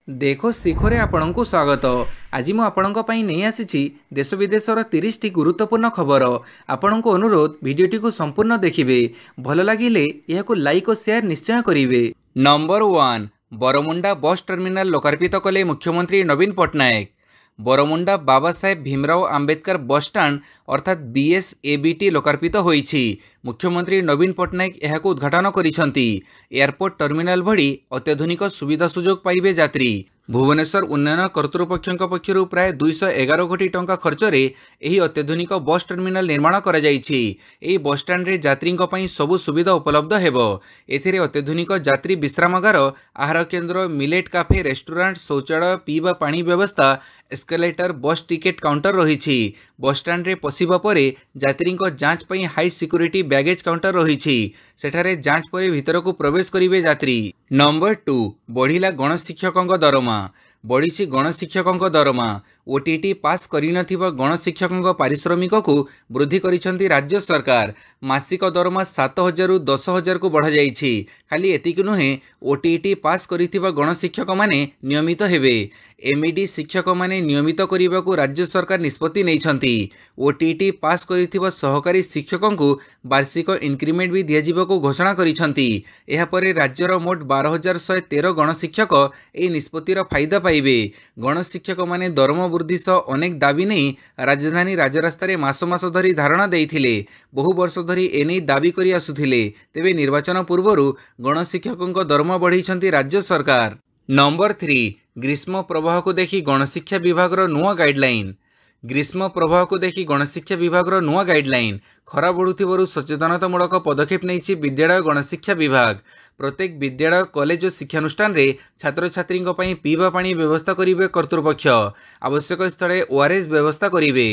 देखो शिखरे आपणଙ୍କୁ स्वागत। आज मु आपणଙ୍କ ପାଇଁ ନେଇ ଆସିଛି देश विदेशर 30 टी गुरुत्वपूर्ण खबर। आपणଙ୍କୁ अनुरोध भिडियोटी को संपूर्ण देखिए। भल लगिले यह लाइक और शेयर निश्चय करिवे। नंबर 1 बरमुंडा बस टर्मिनाल लोकार्पित कले मुख्यमंत्री नवीन Patnaik. Bermuda Baba Saheb Bhimrao Ambedkar bus stand अर्थात BSABT लोकार्पित होईछि। मुख्यमंत्री नवीन पट्टनायक यहाको उद्घाटन करिसंती। एयरपोर्ट टर्मिनाल भड़ी अत्याधुनिक सुविधा सुजोग पाइबे यात्री। भुवनेश्वर उन्नयन कर्तृपक्षों पक्षरु प्राय 211 कोटी टंका खर्चरे एही अत्याधुनिक बस टर्मिनाल निर्माण करा जाइछि। एही बस स्टैंड रे यात्रींक पई सबु सुविधा उपलब्ध हेबो। एथिरे अत्याधुनिक यात्री विश्रामागार, आहार केन्द्र, मिलेट काफे, रेस्टोरेंट, शौचालय, पीवा पानी व्यवस्था, एस्केलेटर, बस टिकेट काउंटर रही। बस स्टैंड रे पशिबा परे यात्रींक जांच पई हाई सिक्योरिटी बैगेज काउंटर रही। सेठारे जांच परे भीतर को प्रवेश करिवे यात्री। नंबर 2 बढ़िला गणशिक्षकों दरमा। बढ़ी गणशिक्षकों दरमा। OTT पास करिनथिबा गणशिक्षकों पारिश्रमिक को वृद्धि करिसंती राज्य सरकार। मासिक दरमा 7,000 रु 10,000 को बढ़ा जाइछि। खाली एतिक नुहे, OTT पास करिथिबा गणशिक्षक माने नियमित हेबे। MED शिक्षक माने नियमित करने को राज्य सरकार निष्पत्ति नैछंती। OTT पास करिथिबा सहकारी शिक्षकों को वार्षिक इंक्रीमेंट भी दियाजिबाको घोषणा करिसंती। एहा परे राज्यर मोट 12,113 गणशिक्षक एही निष्पत्तिर फायदा पाइबे। गणशिक्षक माने दरम वृद्धि सह अनेक दाबी नहीं राजधानी राजरास्तार मास मास धरी धारणा देइथिले। बहु वर्ष धरी एने दाबी करि आसुथिले। तेबे निर्वाचन पूर्वरु गणशिक्षकों दरम बढ़ाइछंती राज्य सरकार। नंबर 3 ग्रीष्म प्रवाह को देखि गणशिक्षा विभाग नुआ गाइडलाइन। ग्रीष्म प्रवाह को देखि गणशिक्षा विभाग नुआ गाइडलाइन। खरा बढ़ुथिबारु सचेतनतामूलक पदक्षेप नैछि विद्यालय गणशिक्षा विभाग। प्रत्येक विद्यालय, कॉलेज और शिक्षानुष्ठान रे छात्र छात्री पीवा पानी व्यवस्था करिवे कर्तृपक्ष। आवश्यक स्थले ORS व्यवस्था करिवे।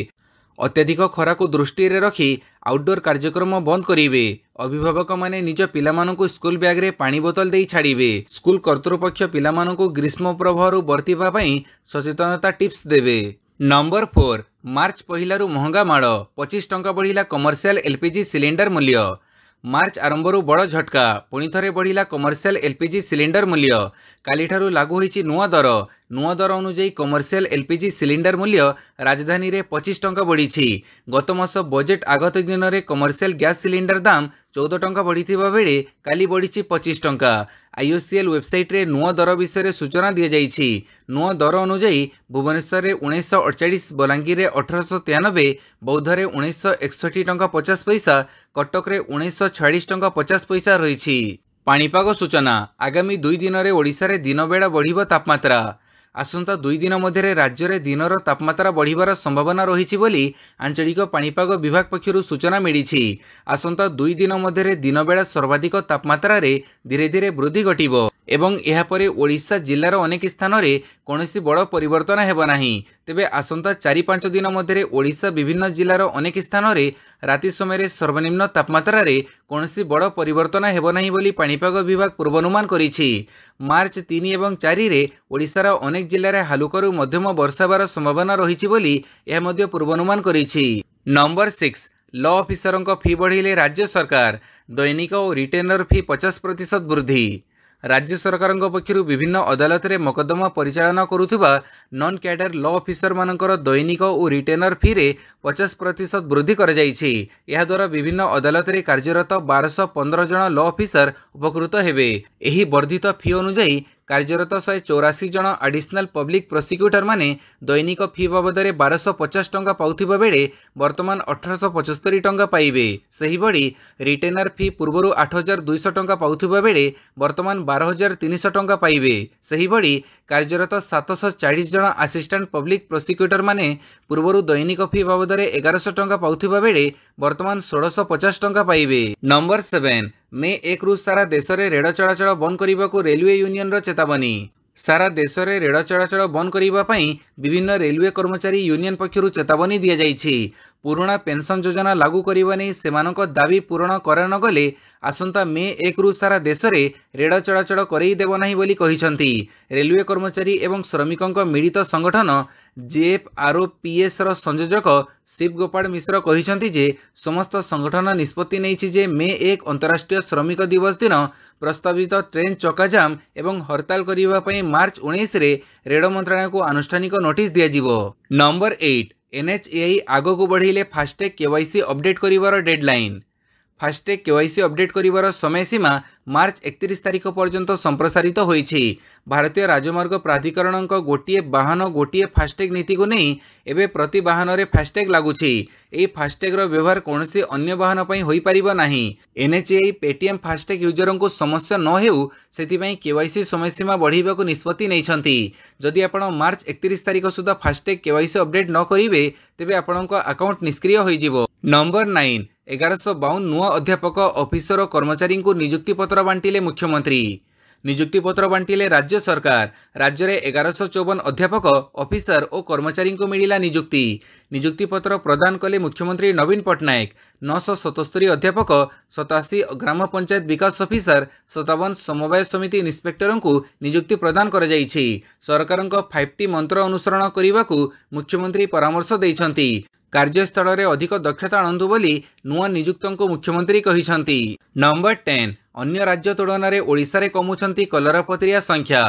अत्यधिक खरा को दृष्टि रे रखी आउटडोर कार्यक्रम बंद करिवे। अभिभावक माने निज पिलामानंकु स्कूल बैग रे पानी बोतल देई छाड़िवे। स्कूल कर्तृपक्ष पिलामानंकु ग्रीष्म प्रभाव बर्तिबा पई सचेतनता टिप्स देवे। नंबर 4 मार्च पहिलारू महंगा माड़। 25 टंका बढ़िला कमर्शियल LPG सिलिंडर मूल्य। मार्च आरंभरू बड़ झटका। पुणी थरे बढ़िला कमर्शियल LPG सिलिंडर मूल्य। काली ठारू लागू होईछि नुआ दर। नुआ दर अनुଯାୟୀ कमर्शियल LPG सिलिंडर मूल्य राजधानी रे 25 टंका बढ़ी। गत मास बजेट आगत दिन में कमर्शियल गैस सिलिंडर दाम 14 टंका बढ़ी बेले काली बढ़ी 25 टंका। IOCL वेबसाइट रे नुआ दर विषय सूचना दी जाइछि। नुआ दर अनुଯାୟୀ भुवनेश्वर रे 1948, बलांगीर रे 1893, बौद्ध रे 1961 टंका 50 पैसा, कटक रे 1946 टंका 50 पैसा रही। पाणीपाग सूचना। आगामी 2 दिन में ओडिशा रे दिन बेड़ा बढ़िबो तापमात्रा। आसंता 2 दिन मध्य राज्य में दिनर तापमात्रा बढ़िबार संभावना रही बोली आंचलिक पाणीपाग विभाग पक्षरु सूचना मिली। आसंता 2 दिन मध्य दिन बेड़ा सर्वाधिक तापमात्रा रे धीरे धीरे वृद्धि घटिबो एवं यह परे ओडिशा जिल्लार अनेक स्थान रे कोनोसी बड़ परिवर्तन हेबो नाही। तेबे आसंता 4-5 दिन मध्य ओडिशा विभिन्न जिल्लार अनेक स्थान रे राति समय सर्वनिम्न तापमात्रा रे कोनोसी बड़ परिवर्तन हेबो नाही बोली पाणीपाग विभाग पूर्वानुमान करिछि। मार्च 3 एवं 4 रे ओडिशार अनेक जिल्लार हालुकरू मध्यम वर्षा हेबार संभावना रही बोली यह मध्य पूर्वानुमान करिछि। नंबर 6 लॉ ऑफिसरों फी बढ़ाइले राज्य सरकार। दैनिक और रिटेनर फी 50% वृद्धि। राज्य सरकार पक्षर विभिन्न अदालत रे मकदमा परिचालन करुवा नॉन कैडर लॉ ऑफिसर मानकर दैनिक और रिटेनर फी रे 50% वृद्धि कर जाइछि। यह द्वारा विभिन्न अदालत रे कार्यरत 1215 जन लॉ ऑफिसर उपकृत हेबे। एही वर्धित फी अनुଯାୟୀ कार्यरत 184 जन एडिशनल पब्लिक प्रोसिक्यूटर माने दैनिक फी बाबदरे 1250 टंका पाउथिबा बेले वर्तमान 1875 टंका पाइबे। सही बड़ी रिटेनर फी पूर्वरु 8200 टंका पाउथिबा बेले वर्तमान 12300 टंका पाइबे। सही बड़ी कार्यरत 740 जन असिस्टेंट पब्लिक प्रोसिक्यूटर माने पूर्वरु दैनिक फी बाबदरे 1100 टंका पाउथिबा बेले वर्तमान 1650 टंका पाइबे। नंबर 7 मे 1 रु सारा देश में रेल चलाचल बंद करने को रेलवे यूनियन चेतावनी। सारा देश में रेल चलाचल बंद करने विभिन्न रेलवे कर्मचारी यूनियन पक्षर चेतावनी दि जाइछि। पुराणा पेंशन योजना लागू करने नहीं सेमानक दाबी पूरण करा न गले आसंता मे 1 रु सारा देश में रेल चलाचल करईदेव नाही बोली कहिसंती। रेलवे कर्मचारी एवं श्रमिकों मिलित संगठन JFROPS रो संयोजक शिव गोपाल मिश्र कहिसंती जे समस्त संगठन निष्पत्ति नैछि जे मे 1 अंतर्राष्ट्रीय श्रमिक दिवस दिन प्रस्तावित ट्रेन चकाजाम एवं हड़ताल करने पर मार्च 19 रे रेल मंत्रालय को आनुष्ठानिक नोटिस दिया। नंबर 8 NHAI आग को बढ़ाइले फास्टैग केवाईसी अपडेट करिवार डेडलाइन। फास्टैग केवाईसी अपडेट करिवार समय सीमा मार्च 31 तारिख पर्यंत संप्रसारित होईछि। भारतीय राजमार्ग प्राधिकरण गोटे वाहन गोटे फास्टैग नीति को नहीं एवं प्रति वाहन रे फास्टैग लागुछि। एही फास्टैग रो व्यवहार कौनसी अन्य वाहन पई होई परिबा नाही। NHAI पेटीएम फास्टैग यूजर को समस्या न हेउ सेतिपई केवाईसी समय सीमा बढ़ाइबा को निष्पत्ति नैछंती। जदि आपण मार्च 31 तारिख सुधा फास्टैग केवाईसी अपडेट न करिवे तेबे आपणको अकाउंट निष्क्रिय होई जिवो। नंबर 9 1152 नुआ अध्यापक ऑफिसर और कर्मचारी को नियुक्ति पत्र बांटिले मुख्यमंत्री। नियुक्ति पत्र बांटिले राज्य सरकार। राज्य में 1154 अध्यापक ऑफिसर और कर्मचारी को मिला नियुक्ति। नियुक्ति पत्र प्रदान कले मुख्यमंत्री नवीन पट्टनायक। 977 अध्यापक 87 ग्राम पंचायत विकास ऑफिसर 57 समवाय समिति इन्स्पेक्टर को नियुक्ति प्रदान कर सरकार 5T मंत्र अनुसरण करने को मुख्यमंत्री परामर्श देइछंती। कार्यस्थल में अधिक दक्षता आणंतु बोली नुआ नियुक्त को मुख्यमंत्री कहिछंती। नंबर 10 अन्य राज्य तुलन में ओडिशा रे कमुछंती कलरापतरिया संख्या।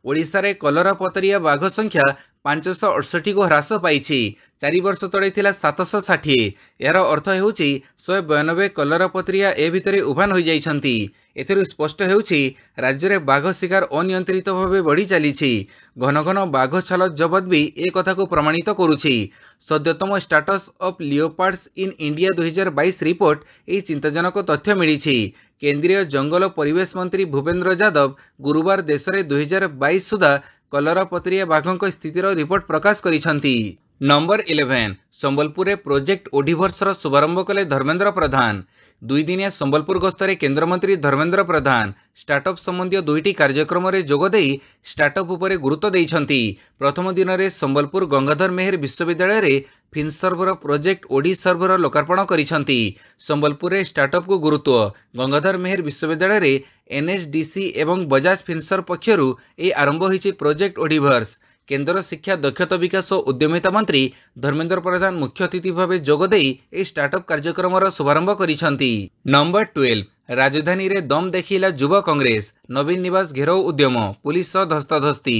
ओडिशा रे कलरापतरिया बाघ संख्या 568 को ह्रास पाइछि। 4 वर्ष तले थिला 760। यार अर्थ हेउछि 192 कलरापतरिया ए भितरे उभान हो जाइछंती। एथिरु स्पष्ट हेउछि राज्य रे बाघ शिकार अनियंत्रित भावे बढ़ी चलीछि। घन घन बाघ छाल जबत भी ए कथा को प्रमाणित करुछि। सद्यतम status of leopards in India 2022 report ए चिंताजनक तथ्य मिलिछि। केंद्रीय जंगल परिवेश मंत्री भूपेन्द्र यादव गुरुवार देश में 2022 सुधा कलरापतरिया बाघों स्थितिर रिपोर्ट प्रकाश करिसंती। नंबर 11 संबलपुर प्रोजेक्ट ओडिभर्स शुभारंभ कले धर्मेंद्र प्रधान। 2 दिनिया संबलपुर गस्तरे केंद्रमंत्री धर्मेंद्र प्रधान स्टार्टअप संबंधी 2टी कार्यक्रम में जोगदे स्टार्टअप उपरे गुरुत्व देइछंती। प्रथम दिन में संबलपुर गंगाधर मेहर विश्वविद्यालय रे फिनसर्वर प्रोजेक्ट ओडी सर्वर लोकार्पण करिसंती। संबलपुर रे स्टार्टअप को गुरुत्व गंगाधर मेहर विश्वविद्यालय रे NSDC एवं बजाज फिनसर्व पक्षरु ए आरंभ होइछि प्रोजेक्ट ओडिभर्स। केंद्र शिक्षा दक्षता विकास और उद्यमिता मंत्री धर्मेंद्र प्रधान मुख्य अतिथि भाव जोगदे ए स्टार्टअप कार्यक्रम शुभारंभ करिसंती। नंबर 12 राजधानी रे दम देखिला युवा कांग्रेस। नवीन निवास घेराव उद्यम पुलिस सह धस्ताधस्ती।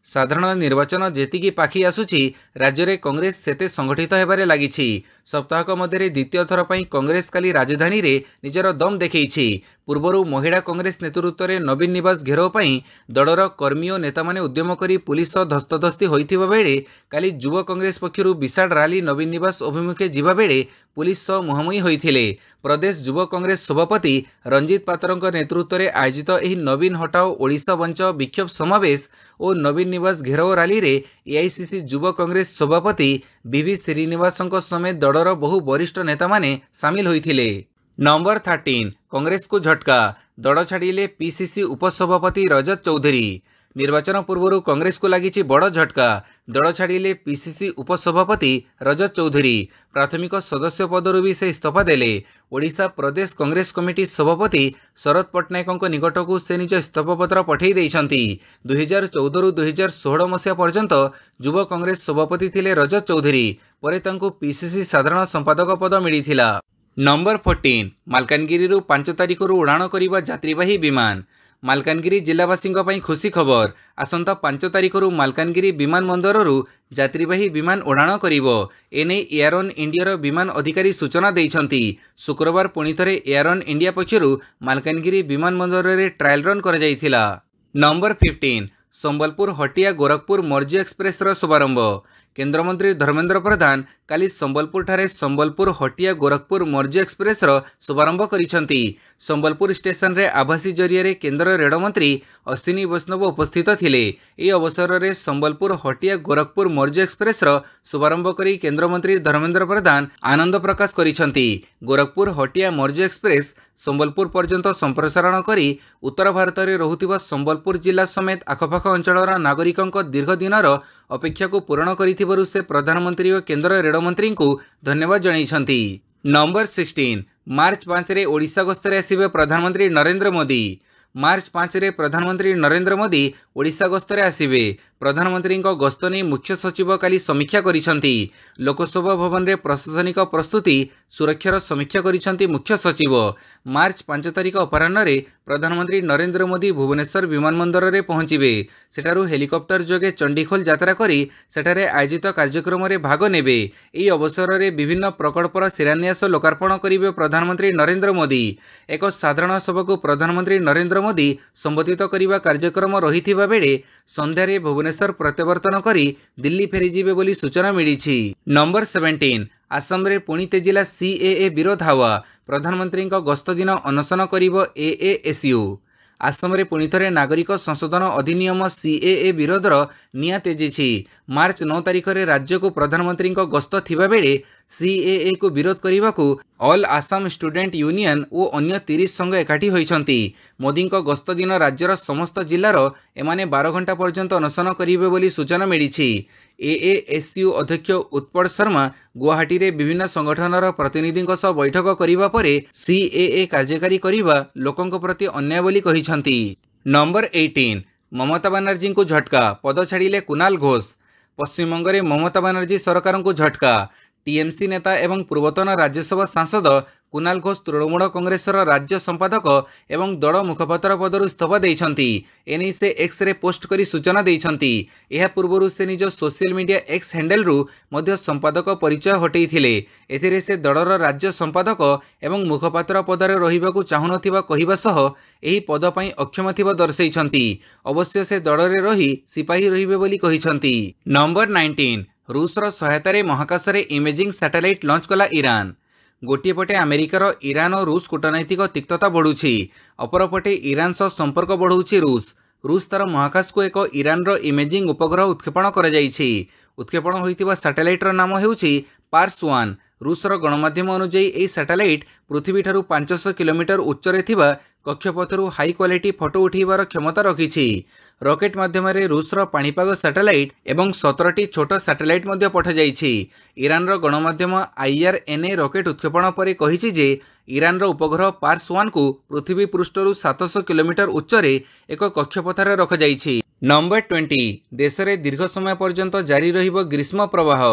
साधारण निर्वाचन जेतिकी पाखी आसुची राज्य में कांग्रेस सेते संगठित होबारे लागिछि। सप्ताहक मध्य द्वितीय थर पर कांग्रेस काली राजधानी रे निजर दम देखैछि। पूर्वरु महिला कांग्रेस नेतृत्व में नवीन निवास घेराव पर दलर कर्मी और नेता माने उद्यम करी पुलिस सह धस्ताधस्ती होइथिबा बेले काली युवा कांग्रेस पक्षरु विशाल रैली नवीन निवास अभिमुखे जिबा बेले पुलिस सह मुहांमुही होइथिले। प्रदेश युवा कांग्रेस सभापति रंजीत पात्रक नेतृत्व में आयोजित एही नवीन हटाओ ओडिशा बंच विक्षोभ समावेश और नवीन निवास घेराव रैली रे AICC युवा कांग्रेस सभापति BV श्रीनिवासंक समेत दलर बहु वरिष्ठ नेता माने सामिल होइथिले। नंबर 13 कांग्रेस को झटका दल छाड़िले PCC उपसभापति रजत चौधरी। निर्वाचन पूर्व कांग्रेस को लगी बड़ झटका दल छाड़िले PCC उपसभापति रजत चौधरी। प्राथमिक सदस्य पदरु भी से इस्तीफा देले। ओडिशा प्रदेश कांग्रेस कमिटी सभापति शरद पट्टनायक निकट को से निज इस्तीफा पत्र पठै दैछंती। 2014 रु 2016 मसीहा पर्यंत युवा कांग्रेस सभापति थिले रजत चौधरी। परे तांको PCC साधारण संपादक पद मिलिथिला। नंबर 14 मालकानगिरी 5 तारिख उड़ाण करने यात्रीवाही विमान। मालकानगिरी जिलावासी खुशी खबर आसंता 5 तारिख मालकानगिरी विमान बंदर यात्रीवाही विमान उड़ाण करिवो। एने एयर इंडिया विमान अधिकारी सूचना देइछंती। शुक्रवार पुणी थरे एयर इंडिया पक्षरु मालकानगिरी विमान बंदर रे ट्रायल रन कर जाइथिला। नंबर 15 संबलपुर हटिया गोरखपुर मर्जी एक्सप्रेस शुभारंभ। केंद्रमंत्री धर्मेंद्र प्रधान काली संबलपुर ठारे संबलपुर हटिया गोरखपुर मर्जी एक्सप्रेस शुभारंभ करिसंती। संबलपुर स्टेशन रे आभासी जरिया रे केंद्र रेल मंत्री अश्विनी वैष्णव उपस्थित थिले। ए अवसर रे संबलपुर हटिया गोरखपुर मर्जी एक्सप्रेस शुभारंभ करी केंद्र मंत्री धर्मेंद्र प्रधान आनंद प्रकाश करिसंती। गोरखपुर हटिया मर्जी एक्सप्रेस संबलपुर पर्यंत संप्रसारण करी उत्तर भारत में रहुथिबा संबलपुर जिला समेत आखपाख अंचलर नागरिकों दीर्घ दिनर अपेक्षा को पूरण करिथिबारु से प्रधानमंत्री और केंद्र रेल मंत्री को धन्यवाद जणाइछंती। नंबर 16 मार्च 5 रे ओडिशा गस्तरे आसिबे प्रधानमंत्री नरेंद्र मोदी। मार्च 5 रे प्रधानमंत्री नरेंद्र मोदी ओडिशा गस्तरे आसिबे। प्रधानमंत्री गस्त नहीं मुख्य सचिव काली समीक्षा करिसेंती। लोकसभा भवन में प्रशासनिक प्रस्तुति सुरक्षार समीक्षा करिसेंती मुख्य सचिव। मार्च 5 तारिख अपराह्न प्रधानमंत्री नरेंद्र मोदी भुवनेश्वर विमानबंदर में पहुंचे। सेठारु हेलिकॉप्टर जोगे चंडीखोल यात्रा करी सेठारे आयोजित कार्यक्रम में भाग नेबे। एही अवसर में विभिन्न प्रकल्पर शिलान्यास लोकार्पण करिवे प्रधानमंत्री नरेंद्र मोदी। एक साधारण सभा को प्रधानमंत्री नरेंद्र मोदी संबोधित करने कार्यक्रम रही बेले संध्यारे भुवनेश्वर प्रत्यावर्तन करी दिल्ली फेरीजिबे बोली सूचना मिली। नंबर 17 आसाम रे पुणी तेजिला सीएए विरोध हावा। प्रधानमंत्री गस्त दिन अनशन करिबो एएएसयू। आसाम रे पुणी थरे नागरिक संशोधन अधिनियम सीएए विरोधर निया तेजिछि। मार्च 9 तारिख रे राज्य को प्रधानमंत्री गस्त थिबा बेले सीएए को विरोध करने को ऑल आसाम स्टूडेंट यूनियन और अन्य 30 संघ एकाठी होइछंती। मोदी गस्त दिन राज्यर समस्त जिलार एमाने 12 घंटा पर्यंत अनशन करिवे बोली सूचना मिली। एएएसयू अध्यक्ष उत्पल शर्मा गुवाहाटी रे विभिन्न संगठनर प्रतिनिधियों सह बैठक करिबा परे सीएए कार्यकारी करिबा लोकंक प्रति अन्याय बोली कहिछंती। नंबर 18 ममता बनर्जी को झटका, पद छाड़िले कुणाल घोष। पश्चिमबंग में ममता बनर्जी सरकार को झटका। टीएमसी नेता एवं पूर्वतन राज्यसभा सांसद कुणाल घोष तृणमूल कांग्रेसर राज्य संपादक एवं दल मुखपात्र पदर इस्तीफा देइछंती। एने से एक्स रे पोस्ट करी सूचना देइछंती। एहा पूर्वरु से निज सोशल मीडिया एक्स हैंडल रु मध्य संपादक परिचय हटेइथिले। एथिरे से दलर राज्य संपादक एवं मुखपात्र पदरे रहिबाकू चाहुनथिबा कहिबा सह एही पद पई अक्षम थिबा दर्शाइछंती। अवश्य से दलरे रही सिपाही रहिबे बोली कहिछंती। नंबर 19 रूसर सहायतार महाकाश रे इमेजिंग सैटेलाइट लॉन्च कला ईरान। गोटे पटे अमेरिकार ईरान और रूस कूटनैतिक तिक्तता बढ़ुछि, अपरपटे ईरान सह संपर्क बढ़ाउछि रूस। रूस तार महाकाश को एक ईरान रो इमेजिंग उपग्रह उत्क्षेपण कर जाइछि। उत्क्षेपण होइतिबा सैटेलाइटर नाम हेउछि पार्स-1। रूसर गणमाध्यम अनुଯାयी यह सैटेलाइट पृथ्वी ठारू 500 किलोमीटर उच्चरे थिबा कक्षपथरु हाई क्वालिटी फोटो उठेबार क्षमता रखिछि। रॉकेट माध्यम रूसर पाणीपाग सैटेलाइट एवं 17टी छोट सैटेलाइट मध्य पठा जाइछि। ईरानर गणमाध्यम IRNA रॉकेट उत्क्षेपण पर कहिछि जे ईरानर उपग्रह पार्स-1 को पृथ्वी पृष्ठरु 700 किलोमीटर उच्चरे एक कक्षपथरे रखा जाइछि। नंबर 20 देश में दीर्घ समय पर्यंत जारी रहिबो ग्रीष्म प्रवाह।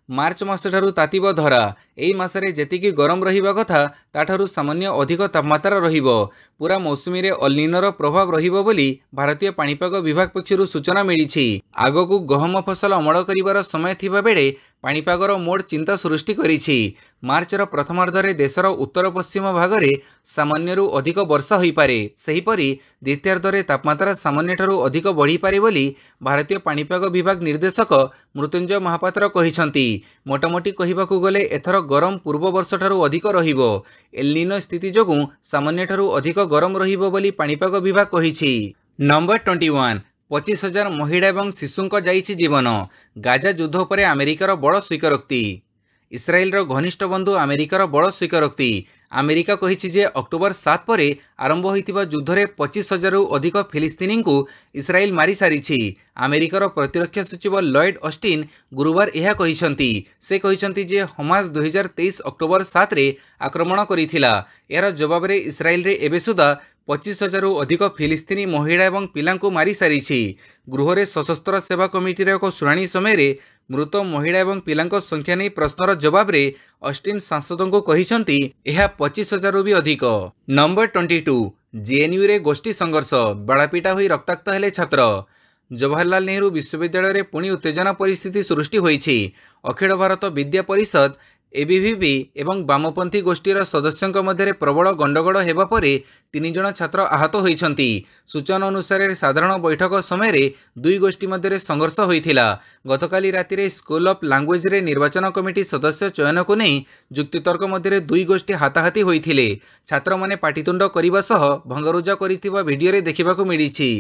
मार्च मास ठारू तातिब धरा। एही मासरे जेतिकी गरम रहिबा कथा ताठारू सामान्य अधिक तापमात्रा रहिबो। पूरा मौसुमी रे अल निनोर प्रभाव रहिबो बोली भारतीय पाणीपाग विभाग पक्षरु सूचना मिलिछि। आगकू गहम फसल अमल करिवार समय थिबा बेले पाणीपागर मोड़ चिंता सृष्टि करिछि। मार्चर प्रथमार्धरे देशर उत्तर पश्चिम भागरे सामान्यरू अधिक वर्षा होई पारे। सेहिपरि द्वितीयार्धरे तापमात्रा सामान्य ठारू अधिक बढ़ी पारे बोली भारतीय पाणीपाग विभाग निर्देशक मृत्युंजय महापात्र कहिछंती। मोटामोटी कहिबाकू गले एथर गरम पूर्व वर्ष ठारू अधिक रहिबो। एल निनो स्थिति जोगु सामान्य ठारू अधिक गरम रहिबो बोली पाणीपाग विभाग कहिछि। नंबर 21 25,000 महिला एवं शिशुंक जाइछि जीवन। गाजा युद्ध पर अमेरिकार बड़ स्वीकारोक्ति। इस्राएलर घनिष्ठ बंधु अमेरिकार बड़ स्वीकारोक्ति। अमेरिका कहिछि जे अक्टोबर 7 पर आरंभ होइतिबा युद्धरे 25,000 अधिक फिलिस्तीनी को इस्राएल मारी सारिछि। अमेरिकार प्रतिरक्षा सचिव लॉयड ऑस्टिन गुरुवार यह कहिसंती। से कहिसंती जे हमास 2023 अक्टोबर 7 रे आक्रमण करिथिला। यार जवाब रे इस्राएल रे एबे सुधा 25,000 अधिक फिलिस्तीनी महिला एवं पिलांको मारी सारिछि। गृहरे सशस्त्र सेवा कमिटीर एक शुणाणी समय मृत महिला एवं पिलांको संख्या नहीं प्रश्नर जवाब रे ऑस्टिन सांसदों को कहिसंती यह 25,000 भी अधिक। नंबर 22 जेएनयू रे गोष्ठी संघर्ष, बाड़ापिटा होई रक्ताक्त हेले छात्र। जवाहरलाल नेहरू विश्वविद्यालय रे पुणी उत्तेजना परिस्थिति सृष्टि होइछि। अखिल भारत विद्या परिषद एबीवीपी एवं वामपंथी गोष्ठीर सदस्यों मध्य प्रबल गंडगोल हेबा परे 3 जण छात्र आहत होइछंती। सूचना अनुसार साधारण बैठक समय दुई गोष्ठी मध्य संघर्ष होइथिला। गतकाली राति रे स्कूल ऑफ लैंग्वेज रे निर्वाचन कमिटी सदस्य चयन को नहीं जुक्तितर्क मध्य दुई गोष्ठी हाथाहाथी होइथिले। छात्र माने पाटितुंड करिबा सह भंगरुजा करिथिबा वीडियो रे देखिबाकू मिलिछि।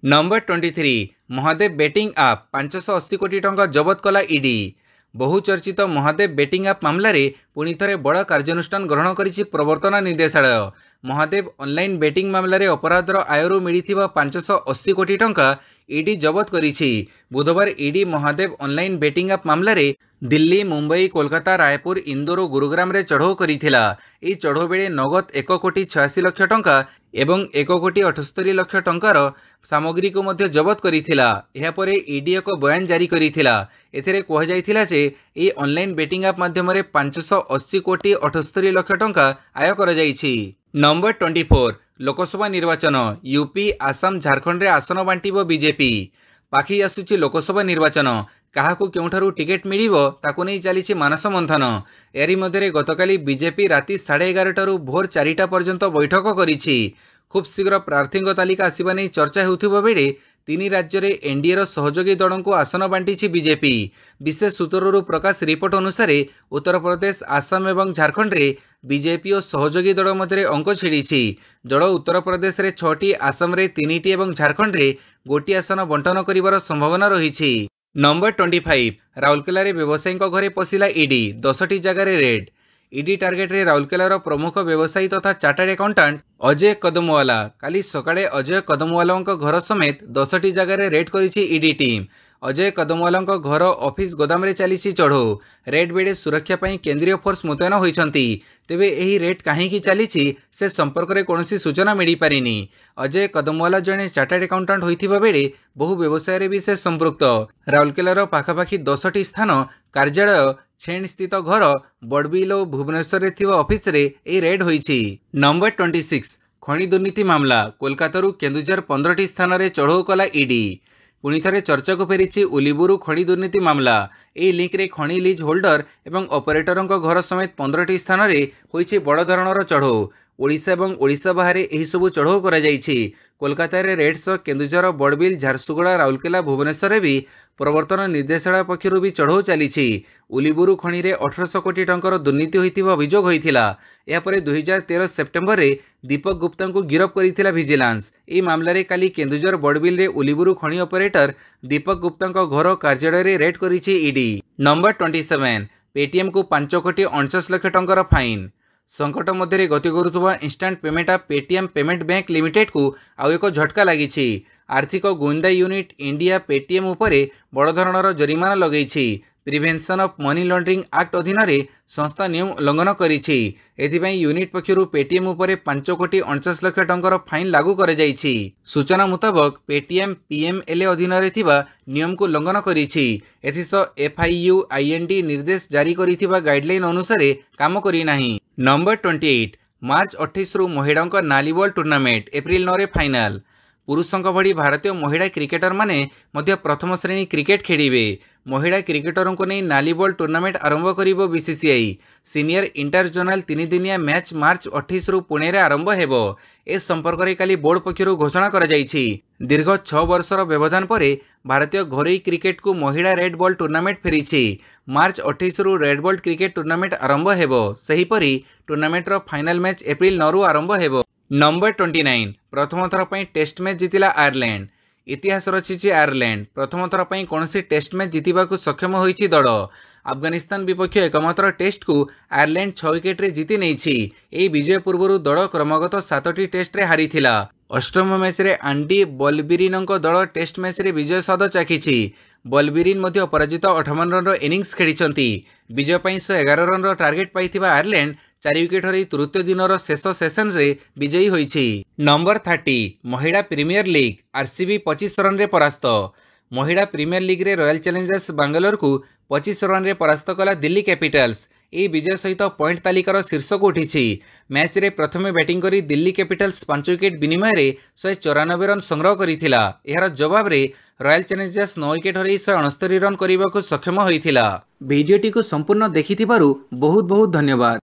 नंबर 23 महादेव बेटिंग आप 580 कोटी टंका जबत कला ईडी। बहुचर्चित महादेव बेटिंग आप मामलें पुणी थे बड़ कार्यानुष्ठान ग्रहण करिछि प्रवर्तन निर्देशालय। महादेव ऑनलाइन बेटिंग मामलें अपराधर आयरु मिली 580 कोटी टंका ईडी जबत करिछि। बुधवार ED Mahadev online betting app मामला रे दिल्ली, मुंबई, कोलकाता, रायपुर, इंदोर और गुरुग्राम रे चढ़ऊ करिथिला। एही चढ़ऊ बेले नगद 1,86,00,000 टंका एवं 1,78,00,000 टंकार सामग्री को मध्य जबत करिथिला। एहा परे ईडी एक बयान जारी करिथिला। एथिरे कहा जायथिला जे एही ऑनलाइन बेटिंग ऐप माध्यम रे 580,78,00,000 टंका आय करा जायछि। नंबर 24 लोकसभा निर्वाचन यूपी, आसाम, झारखंड रे आसन बांटिबो बीजेपी। पाखी आसुछि लोकसभा निर्वाचन काहाकू केउठारु टिकेट मिलिबो ताकू नै चलीछि मानस मंथन। एरी मध्यरे गतकाली बीजेपी राति 11:30 टारु भोर 4टा पर्यंत बैठक करिछि। खूब शीघ्र प्रार्थी तालिका आसिबा नै चर्चा हेउथिबा बेले 3 राज्य रे एनडीए रो सहयोगी दल को आसन बांटिछि बीजेपी। विशेष सूत्ररु प्रकाश रिपोर्ट अनुसार उत्तर प्रदेश, आसाम एवं झारखंड रे बीजेपी और सहयोगी दल मध्य अंक छिड़ी। दल उत्तर प्रदेश रे 6टी, आसाम रे 3टी एवं झारखंड रे 1टी आसन बंटन करिवार संभावना रही। नंबर 25 राउरकेला रे व्यवसायी घरे पशिला ईडी 10टी जगार रेड। ईडी टार्गेट रे राउरकेलार प्रमुख व्यवसायी तथा चार्टर्ड अकाउंटेंट अजय कदमवाला काली सकाळे अजय कदमवाला घर समेत 10टी जगार रेड करिछि ईडी टीम। अजय कदमवाला घर ऑफिस गोदाम रे चली चढ़ऊ। रेड बेड़े सुरक्षा पई केंद्रीय फोर्स मुतयन होइछंती। तेबे एही रेड काहींकी चली से संपर्क में कौन सूचना मिल पारिनी। अजय कदमवाला जड़े चार्टर्ड अकाउंटेंट होइथिबा बेले बहु व्यवसाय रे भी से संपृक्त। राउरकेलार पाखापाखि 10टी स्थान कार्यालय, छेण स्थित घर, बड़बिल और भुवनेश्वर ऑफिस रे ए रेड होइछि। नंबर 26 खनि दुर्नीति मामला कोलकाता केन्दुझर 15टी स्थान रे चढ़ऊ कला ईडी। पुणी थे चर्चा को फेरी उलिबुरु खनि दुर्नीति मामला। ए लिंक रे खनि लीज होल्डर एवं ऑपरेटरों घर समेत 15टी स्थान रे होइछि बड़ धरणर चढ़ऊ। ओडिशा एवं ओडिशा बाहर एही सबु चढ़ऊ करा जाइछि। कोलकाता रे रेड सह केन्दुझर, बड़बिल, झारसुगुड़ा, राउरकेला, भुवनेश्वर भी प्रवर्तन निर्देशालय पक्षरु भी चढ़ऊ चलीछि। उलिबुरु खनि रे 1800 कोटी टंकार दुर्नीति होइथिबा अभियोग होइथिला। या परे 2013 सेप्टेम्बर रे दीपक गुप्ता को गिरफ्त करिथिला विजिलेंस। ए मामला रे काली केन्दुझर बड़बिल रे उलिबुरु खनि ऑपरेटर दीपक गुप्ता घर कार्यालय रे रेड करिछि ईडी। नंबर 27 पेटीएम को 5,49,00,000 टंकार फाइन। संकट मध्य गति करुवा instant payment app Paytm payment bank limited को आउ एक झटका लगी। आर्थिक गुइंदा यूनिट इंडिया पेटीएम उपरे बड़ धरणर जरिमाना लगेछि। Prevention of money laundering act अधीन रे संस्था नियम उल्लंघन करिछि। एथिपई यूनिट पक्षरु पेटीएम उपरे 5,49,00,000 टंकार फाइन लागू कर जाइछि। सूचना मुताबक पेटीएम पीएमएलए अधीन रे थिबा नियम को उल्लंघन करिछि। एथिसह FIUIND निर्देश जारी करिथिबा गाइडलाइन अनुसार काम करि नाही। नंबर 28 मार्च 28 रु महिला नाली बॉल टूर्नामेंट एप्रिल 9 रे फाइनाल। पुरुषों भली भारतीय महिला क्रिकेटर माने मध्य प्रथम श्रेणी क्रिकेट खेलिबे। महिला क्रिकेटरों को नहीं नाली बॉल टूर्नामेंट आरंभ करिबो बीसीसीआई। सीनियर इंटर जोनाल 3 दिनिया मैच मार्च 28 रु पुणे रे आरंभ हेबो। ए संपर्क रे काली बोर्ड पक्षरु घोषणा करा जाइछि। दीर्घ 6 वर्षर व्यवधान परे भारतीय घरोई क्रिकेट को महिला रेड बॉल टूर्नामेंट फेरिछि। मार्च 28 रु रेड बॉल क्रिकेट टूर्नामेंट आरंभ हेबो। सेहीपरि टूर्नामेंट रो फाइनल मैच एप्रिल 9 रु आरंभ हेबो। नंबर 29 प्रथम थर पई टेस्ट मैच जीतिला आयरलैंड। इतिहास रचिछि आयरलैंड प्रथम थर पई कोनसी टेस्ट मैच जीतिबाकू सक्षम होइछि दल। अफगानिस्तान विपक्ष एकमात्र टेस्ट को आयरलैंड 6 विकेट रे जीति नेछि। एही विजय पूर्व दल क्रमगत 7टी टेस्ट रे हारिथिला। अष्टम मैच रे आंडी बलबिरिन दल टेस्ट मैच रे विजय स्वाद चाखिछि। बलबिरिन मध्य अपराजित 58 रन इनिंग्स खेलिछंती। विजय पई 111 रन टार्गेट पाइथिबा आयरलैंड 4 विकेट हरई तृतीय दिनर शेष सेशन रे विजयी होइछि। नंबर 30 महिला प्रीमियर लीग आरसीबी 25 रन रे परास्त। महिला प्रीमियर लीग रे रॉयल चैलेंजर्स बेंगलोर को 25 रन रे परास्त कला दिल्ली कैपिटल्स। ए विजय सहित पॉइंट तालिकार शीर्ष को उठी। मैच रे प्रथमे बैटिंग करी दिल्ली कैपिटल्स 5 विकेट विनिमय रे 194 रन संग्रह करिथिला। एहार जवाब रे रॉयल चैलेंजर्स 9 विकेट हरई 169 रन करने को सक्षम होइथिला। वीडियोटी को संपूर्ण देखिथिबारु बहुत बहुत धन्यवाद।